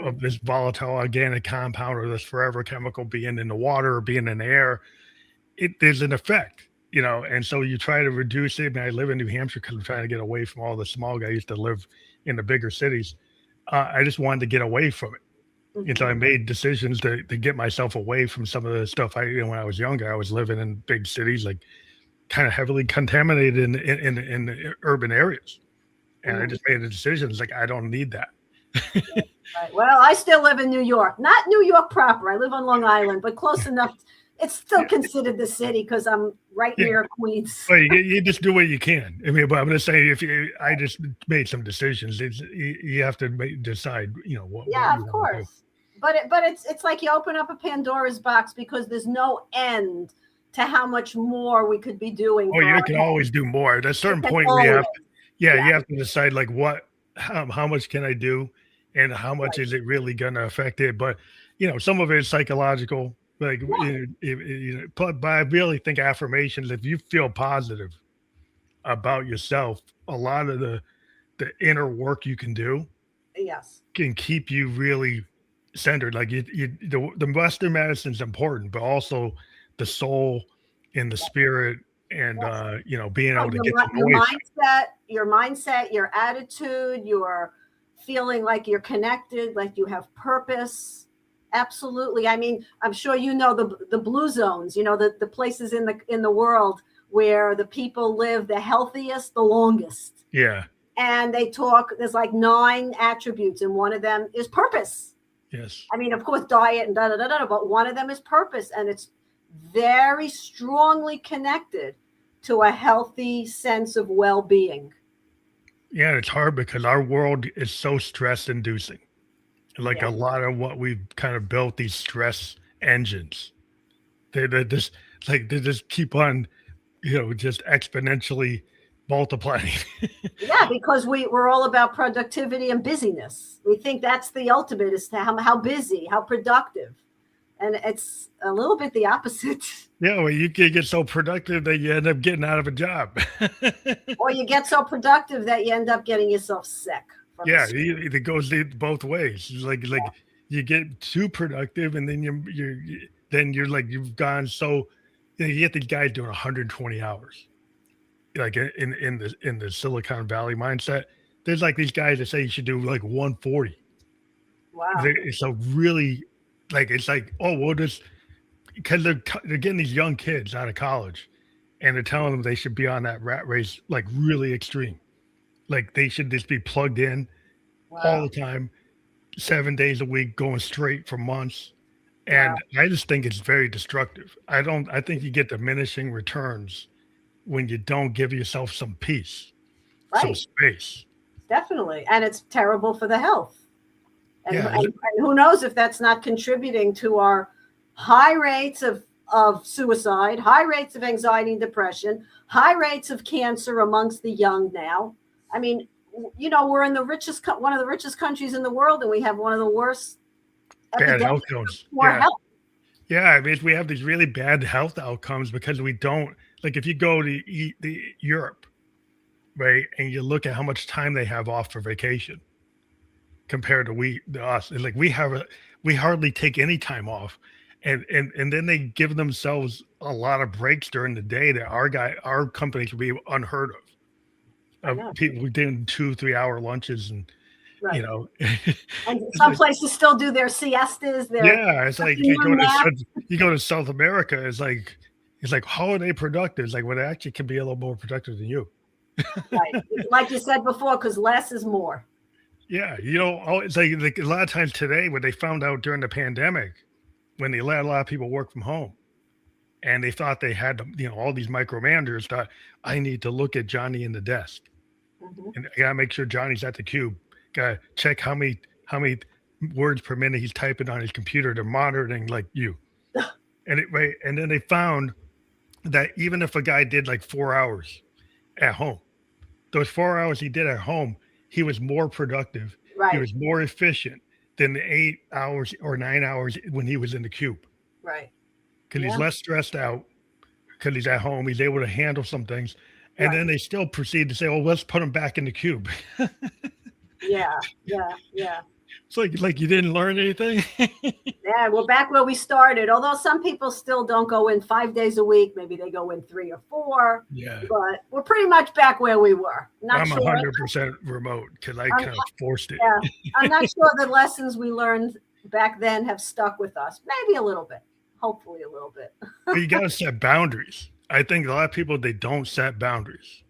of this volatile organic compound or this forever chemical being in the water or being in the air? There's an effect. And so you try to reduce it. I live in New Hampshire because I'm trying to get away from all the smog. I used to live in the bigger cities. I just wanted to get away from it. And so I made decisions to get myself away from some of the stuff. When I was younger, I was living in big cities, like kind of heavily contaminated in the urban areas. And I just made the decisions like, I don't need that. Right. Well, I still live in New York, not New York proper. I live on Long Island, but close enough. It's still considered the city because I'm right near Queens. Well, you just do what you can. I mean, but I'm just saying, I just made some decisions. You have to decide, what. Yeah, of course. But it's like you open up a Pandora's box because there's no end to how much more we could be doing. Oh, you can always do more. At a certain point, we have to. You have to decide like how much can I do, and how much is it really going to affect it. But some of it is psychological. Like, but I really think affirmations, if you feel positive about yourself, a lot of the inner work you can do can keep you really centered. Like the Western medicine is important, but also the soul and the spirit and, being able to get your mindset, your attitude, your feeling like you're connected, like you have purpose. Absolutely. I mean, I'm sure you know the blue zones, you know, the places in the world where the people live the healthiest, the longest. Yeah. And they talk, there's like 9 attributes, and one of them is purpose. Yes. I mean, of course, diet and da, but one of them is purpose. And it's very strongly connected to a healthy sense of well-being. Yeah, it's hard because our world is so stress inducing. Like Yeah. a lot of what we've kind of built, these stress engines, they just like they just keep on, just exponentially multiplying. Yeah, because we're all about productivity and busyness. We think that's the ultimate, is to how busy, how productive. And it's a little bit the opposite. Yeah, well, you can get so productive that you end up getting out of a job. Or you get so productive that you end up getting yourself sick. Yeah, it goes both ways. It's like you get too productive, and then you're like you've gone so. You get these guys doing 120 hours, like in the Silicon Valley mindset. There's like these guys that say you should do like 140. Wow. It's a really it's like, oh, we'll just, because they're getting these young kids out of college, and they're telling them they should be on that rat race like really extreme. Like they should just be plugged in all the time, 7 days a week, going straight for months. And I just think it's very destructive. I think you get diminishing returns when you don't give yourself some peace, some space. Definitely. And it's terrible for the health. And, Yeah. and who knows if that's not contributing to our high rates of suicide, high rates of anxiety and depression, high rates of cancer amongst the young now. I mean, we're in one of the richest countries in the world, and we have one of the worst bad outcomes. Health. Yeah, I mean, we have these really bad health outcomes because we don't, like, if you go to Europe, right, and you look at how much time they have off for vacation compared to us, and like we hardly take any time off, and then they give themselves a lot of breaks during the day that our companies would be unheard of. People doing 2-3 hour lunches, and and some places still do their siestas. It's like you go to South America. It's like how are they productive? It's like, well, they actually can be a little more productive than you. Right, like you said before, because less is more. Yeah, it's like a lot of times today, when they found out during the pandemic, when they let a lot of people work from home, and they thought they had to, all these micromanagers thought, I need to look at Johnny in the desk. And I gotta make sure Johnny's at the cube. Gotta check how many words per minute he's typing on his computer. They're monitoring like you. And then they found that even if a guy did like 4 hours at home, those 4 hours he did at home, he was more productive. Right. He was more efficient than the 8 hours or 9 hours when he was in the cube. Right. Because he's less stressed out, because he's at home. He's able to handle some things. And then they still proceed to say, "Oh, let's put him back in the cube." Yeah. It's like you didn't learn anything. Yeah, we're back where we started. Although some people still don't go in 5 days a week, maybe they go in 3 or 4. Yeah, but we're pretty much back where we were. I'm 100% remote because I kind of forced it. Yeah, I'm not sure the lessons we learned back then have stuck with us. Maybe a little bit. Hopefully, a little bit. But you got to set boundaries. I think a lot of people, they don't set boundaries.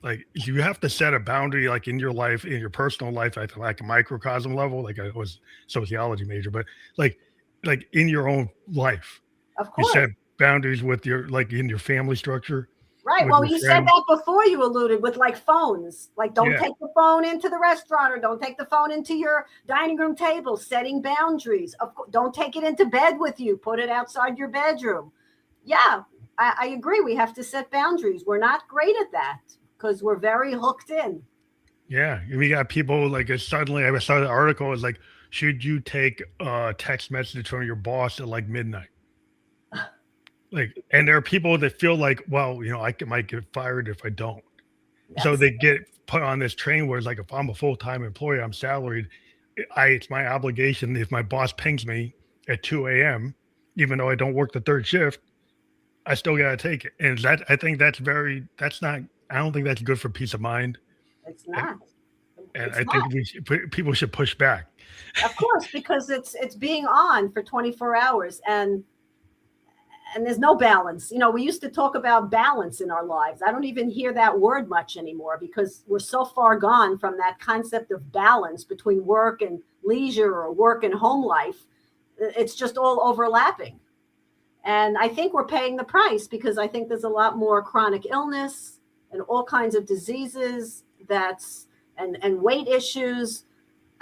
Like you have to set a boundary, like in your life, in your personal life, at like a microcosm level. Like I was sociology major, but like in your own life, of course, you set boundaries with in your family structure. Right. Well, you said that before. You alluded with like phones, like don't take the phone into the restaurant, or don't take the phone into your dining room table. Setting boundaries. Of course, don't take it into bed with you. Put it outside your bedroom. Yeah, I agree. We have to set boundaries. We're not great at that because we're very hooked in. Yeah, we got people like suddenly I saw the article. It's like, should you take a text message from your boss at like midnight? Like, and there are people that feel like, well, I might get fired if I don't. Yes. So they get put on this train where it's like, if I'm a full-time employee, I'm salaried. It's my obligation. If my boss pings me at 2 a.m., even though I don't work the third shift, I still got to take it. And I think I don't think that's good for peace of mind. It's not. And It's I not. think people should push back. Of course, because it's being on for 24 hours and there's no balance. We used to talk about balance in our lives. I don't even hear that word much anymore because we're so far gone from that concept of balance between work and leisure or work and home life. It's just all overlapping. And I think we're paying the price because I think there's a lot more chronic illness and all kinds of diseases and weight issues.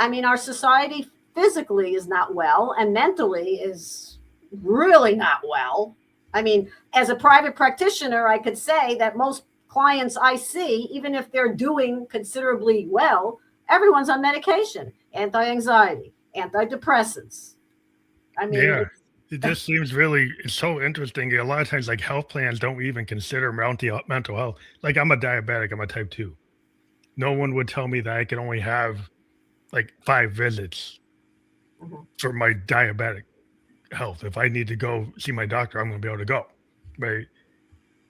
I mean, our society physically is not well and mentally is really not well. I mean, as a private practitioner, I could say that most clients I see, even if they're doing considerably well, everyone's on medication, anti-anxiety, antidepressants. I mean, Yeah. It just seems it's so interesting. A lot of times, like health plans don't even consider mental health. Like I'm a diabetic, I'm a type 2. No one would tell me that I can only have like 5 visits for my diabetic health. If I need to go see my doctor, I'm going to be able to go. Right.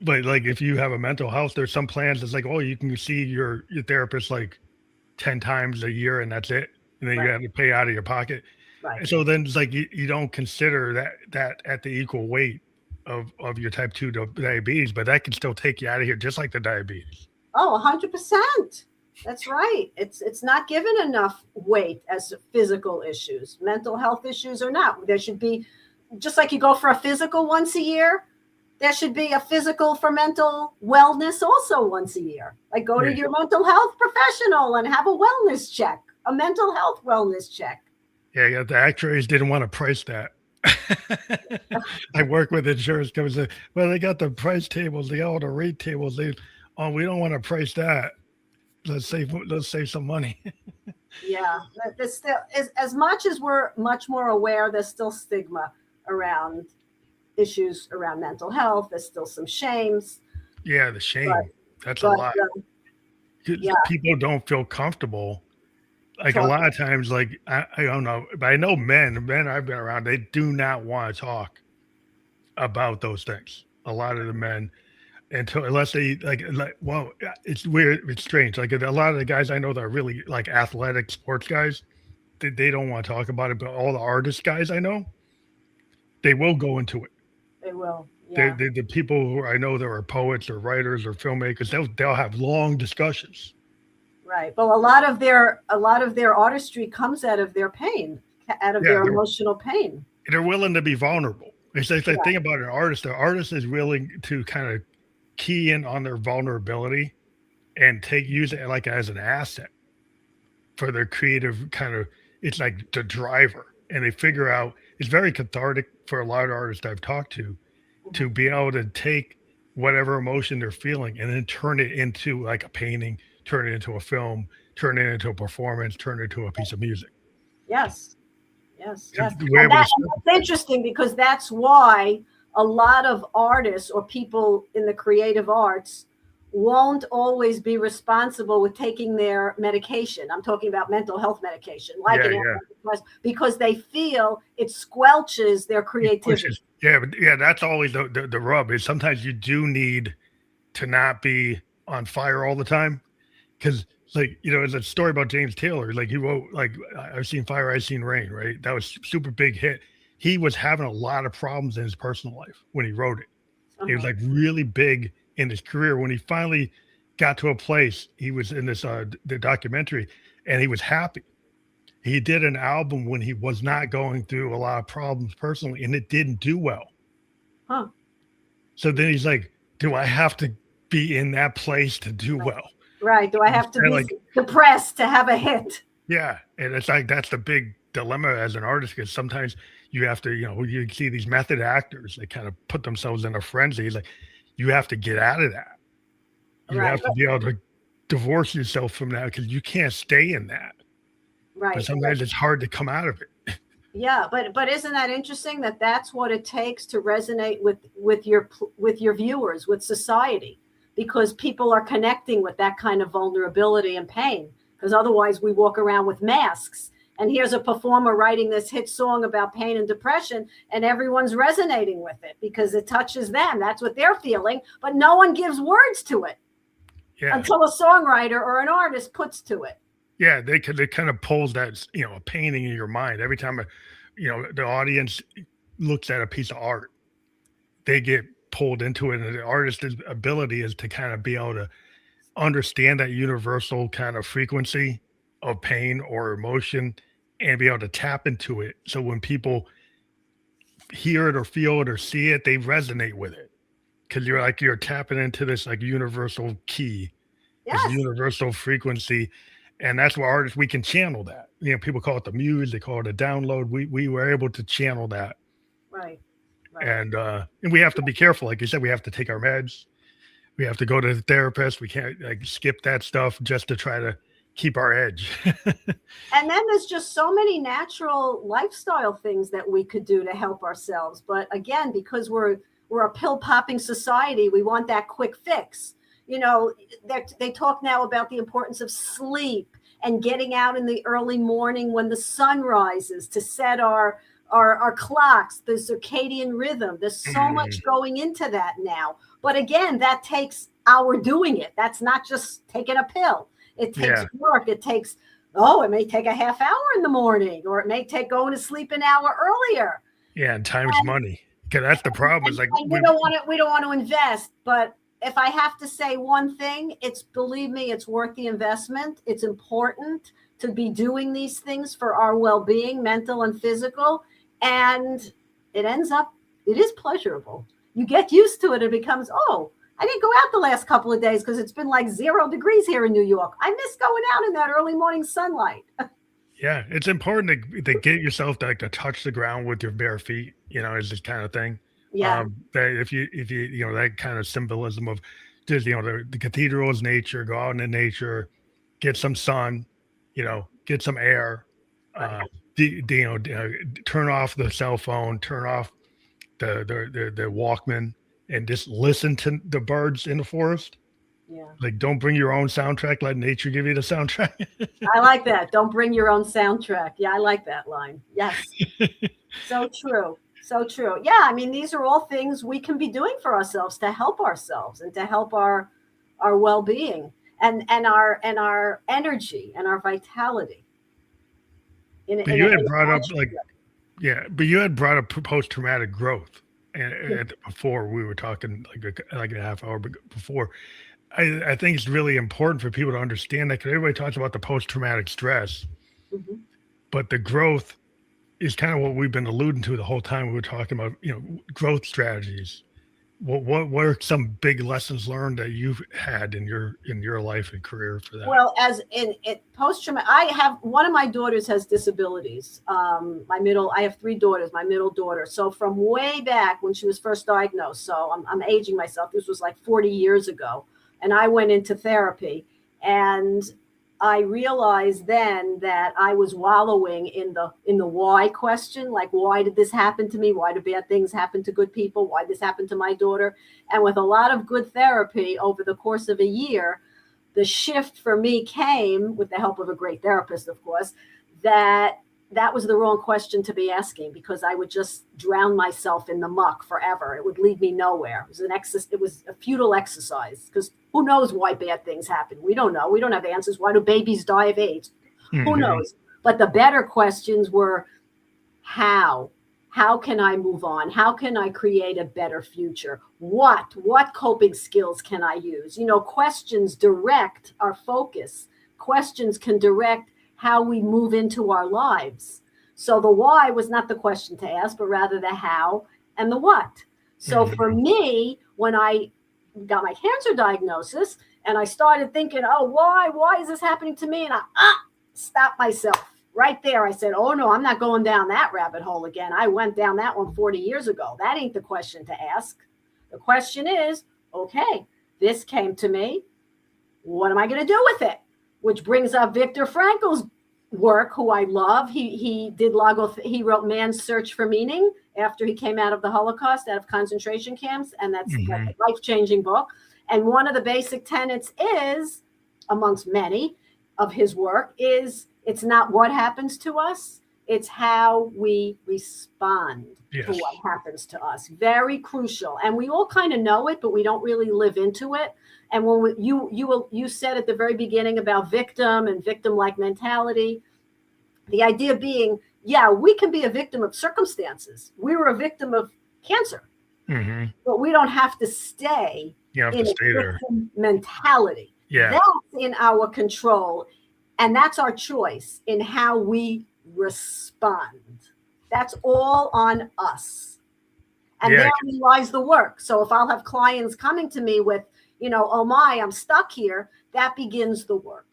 But like if you have a mental health, there's some plans that's like, oh, you can see your therapist like 10 times a year and that's it. And then you have to pay out of your pocket. right. And so then it's like you don't consider that at the equal weight of your type 2 diabetes, but that can still take you out of here just like the diabetes. Oh, 100%. That's right. It's not given enough weight as physical issues. Mental health issues are not. There should be, just like you go for a physical once a year, there should be a physical for mental wellness also once a year. Like go to your mental health professional and have a wellness check, a mental health wellness check. Yeah, the actuaries didn't want to price that. I work with insurance companies. Well, they got the price tables, they got all the rate tables. We don't want to price that. Let's save some money. Yeah, there's still as much as we're much more aware, there's still stigma around issues around mental health. There's still some shames. Yeah, the shame. That's a lot. People don't feel comfortable. Like a lot of times, like I don't know, but I know men I've been around, they do not want to talk about those things. A lot of the men, unless they like, well, it's weird, it's strange. Like a lot of the guys I know that are really like athletic sports guys, they don't want to talk about it. But all the artist guys I know, they will go into it. They will. Yeah. The people who I know that are poets or writers or filmmakers, they'll have long discussions. Right. Well, a lot of their artistry comes out of their pain, out of their emotional pain. They're willing to be vulnerable. It's like the thing about an artist. The artist is willing to kind of key in on their vulnerability and use it like as an asset for their creative kind of. It's like the driver, and they figure out. It's very cathartic for a lot of artists I've talked to be able to take whatever emotion they're feeling and then turn it into like a painting, turn it into a film, turn it into a performance, turn it into a piece of music. Yes. And that's interesting because that's why a lot of artists or people in the creative arts won't always be responsible with taking their medication. I'm talking about mental health medication, because they feel it squelches their creativity. That's always the rub is sometimes you do need to not be on fire all the time. Because, like, it's a story about James Taylor. Like, he wrote, like, I've seen fire, I've seen rain, right? That was super big hit. He was having a lot of problems in his personal life when he wrote it. It was, like, really big in his career. When he finally got to a place, he was in this the documentary, and he was happy. He did an album when he was not going through a lot of problems personally, and it didn't do well. So then he's like, do I have to be in that place to do well? Right. Do I have to be depressed to have a hit? Yeah. And it's like, that's the big dilemma as an artist, because sometimes you have to, you see these method actors, they kind of put themselves in a frenzy. It's like, you have to get out of that. You have to be able to divorce yourself from that because you can't stay in that. Right. But sometimes it's hard to come out of it. Yeah. But isn't that interesting that that's what it takes to resonate with your viewers, with society? Because people are connecting with that kind of vulnerability and pain. Because otherwise we walk around with masks. And here's a performer writing this hit song about pain and depression, and everyone's resonating with it because it touches them. That's what they're feeling. But no one gives words to it until a songwriter or an artist puts to it. Yeah, they kind of pulls that, a painting in your mind every time, the audience looks at a piece of art, they get pulled into it, and the artist's ability is to kind of be able to understand that universal kind of frequency of pain or emotion and be able to tap into it. So when people hear it or feel it or see it, they resonate with it because you're tapping into this like universal key, this Yes. universal frequency. And that's where artists, we can channel that. People call it the muse, they call it a download. We were able to channel that. Right. Right. And we have to be careful. Like you said, we have to take our meds. We have to go to the therapist. We can't like skip that stuff just to try to keep our edge. And then there's just so many natural lifestyle things that we could do to help ourselves. But again, because we're a pill popping society, we want that quick fix. They talk now about the importance of sleep and getting out in the early morning when the sun rises to set our clocks, the circadian rhythm. There's so much going into that now. But again, that takes our doing it. That's not just taking a pill. It takes work. It may take a half hour in the morning, or it may take going to sleep an hour earlier. Yeah, and time's money. Because that's the problem. Is like we don't want to invest. But if I have to say one thing, believe me, it's worth the investment. It's important to be doing these things for our well-being, mental and physical. And it is pleasurable. You get used to it. It becomes, I didn't go out the last couple of days because it's been like 0 degrees here in New York. I miss going out in that early morning sunlight. Yeah, it's important to get yourself to touch the ground with your bare feet, is this kind of thing. Yeah. That if you that kind of symbolism of just, the cathedral is nature, go out into nature, get some sun, get some air, turn off the cell phone, turn off the Walkman, and just listen to the birds in the forest. Yeah. Like, don't bring your own soundtrack. Let nature give you the soundtrack. I like that. Don't bring your own soundtrack. Yeah, I like that line. Yes. So true. So true. Yeah, I mean, these are all things we can be doing for ourselves to help ourselves and to help our well-being and our energy and our vitality. But you had brought up post-traumatic growth, and before we were talking like a half hour before. I think it's really important for people to understand that, because everybody talks about the post-traumatic stress, but the growth is kind of what we've been alluding to the whole time we were talking about, growth strategies. What are some big lessons learned that you've had in your life and career for that? Well, as in post-traumatic, one of my daughters has disabilities. I have 3 daughters, my middle daughter. So from way back when she was first diagnosed, so I'm aging myself. This was like 40 years ago. And I went into therapy, and I realized then that I was wallowing in the why question, like, why did this happen to me? Why do bad things happen to good people? Why did this happen to my daughter? And with a lot of good therapy over the course of a year, the shift for me came, with the help of a great therapist, of course, that was the wrong question to be asking, because I would just drown myself in the muck forever. It would lead me nowhere. It was a futile exercise, because who knows why bad things happen? We don't know. We don't have answers. Why do babies die of AIDS? Who knows? But the better questions were, how? How can I move on? How can I create a better future? What coping skills can I use? Questions direct our focus. Questions can direct how we move into our lives. So the why was not the question to ask, but rather the how and the what. So for me, when I got my cancer diagnosis and I started thinking, why is this happening to me? And I stopped myself right there. I said, oh no, I'm not going down that rabbit hole again. I went down that one 40 years ago. That ain't the question to ask. The question is, okay, this came to me. What am I going to do with it? Which brings up Viktor Frankl's work, who I love. He wrote Man's Search for Meaning after he came out of the Holocaust, out of concentration camps, and that's like a life-changing book. And one of the basic tenets is, amongst many of his work, is it's not what happens to us, It's how we respond Yes. to what happens to us. Very crucial. And we all kind of know it, but we don't really live into it. And when you said at the very beginning about victim and victim-like mentality, the idea being, yeah, we can be a victim of circumstances. We were a victim of cancer, but we don't have to stay in a victim mentality. Yeah. That's in our control. And that's our choice in how we respond. That's all on us. And there lies the work. So if I'll have clients coming to me with, oh my, I'm stuck here, that begins the work.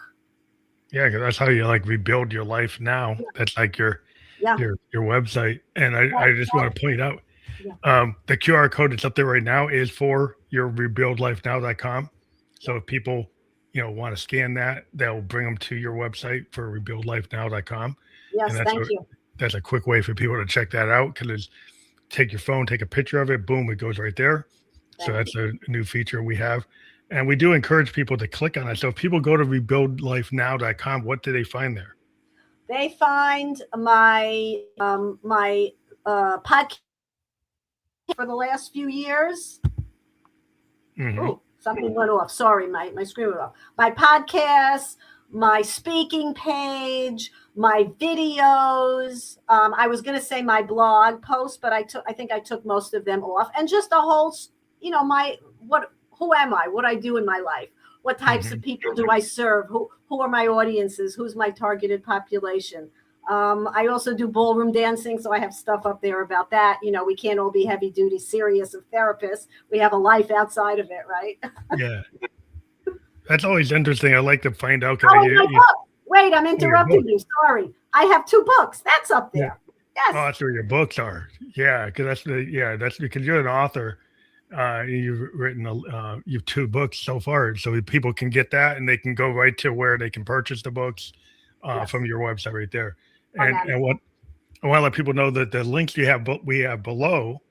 Yeah, because that's how you like rebuild your life now. Yeah. That's like your website. And I just want to point out, the QR code that's up there right now is for your rebuildlifenow.com. So if people, want to scan that, they'll bring them to your website for rebuildlifenow.com. Yes, thank you. That's a quick way for people to check that out, because take your phone, take a picture of it, boom, it goes right there. So that's a new feature we have. And we do encourage people to click on it. So if people go to rebuildlifenow.com, what do they find there? They find my podcast for the last few years. Oh, something went off. Sorry, my screen went off. My podcast, my speaking page, my videos. I was going to say my blog post, but I think I took most of them off. And just a whole, who am I? What I do in my life? What types of people do I serve? Who are my audiences? Who's my targeted population? I also do ballroom dancing, so I have stuff up there about that. We can't all be heavy duty, serious therapists. We have a life outside of it, right? Yeah. That's always interesting. I like to find out. Wait, I'm interrupting you. Sorry. I have 2 books. That's up there. Yeah. Yes. Oh, that's where your books are. Yeah, because that's because you're an author. You've written you have 2 books so far, so people can get that and they can go right to where they can purchase the books from your website right there. And what I want to let people know that the links we have below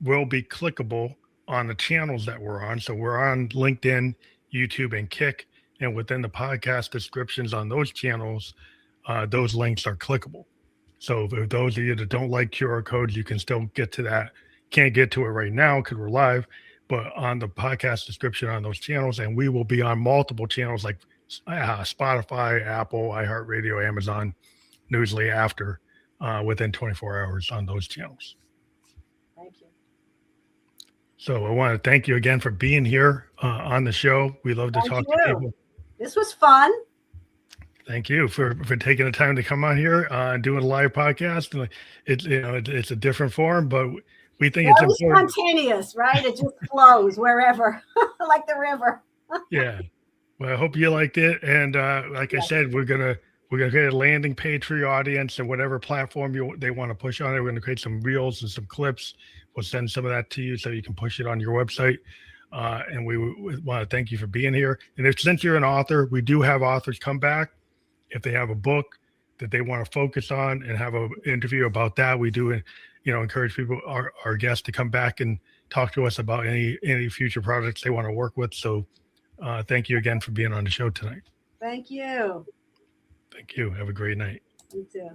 will be clickable on the channels that we're on. So we're on LinkedIn, YouTube, and Kick, and within the podcast descriptions on those channels, those links are clickable. So for those of you that don't like QR codes, you can still get to that. Can't get to it right now because we're live, but on the podcast description on those channels, and we will be on multiple channels like Spotify, Apple, iHeartRadio, Amazon, Newsly after within 24 hours on those channels. Thank you. So I want to thank you again for being here on the show. We love to talk to people. This was fun. Thank you for taking the time to come on here and doing a live podcast. And it's a different form, but we think it's important. Spontaneous, right? It just flows wherever, like the river. Yeah. Well, I hope you liked it. And I said, we're gonna create a landing page for your audience, and whatever platform they want to push on it. We're gonna create some reels and some clips. We'll send some of that to you so you can push it on your website. And we want to thank you for being here. And since you're an author, we do have authors come back if they have a book that they want to focus on and have an interview about that. We do, encourage people, our guests, to come back and talk to us about any future projects they want to work with. So thank you again for being on the show tonight. Thank you. Thank you. Have a great night. You too.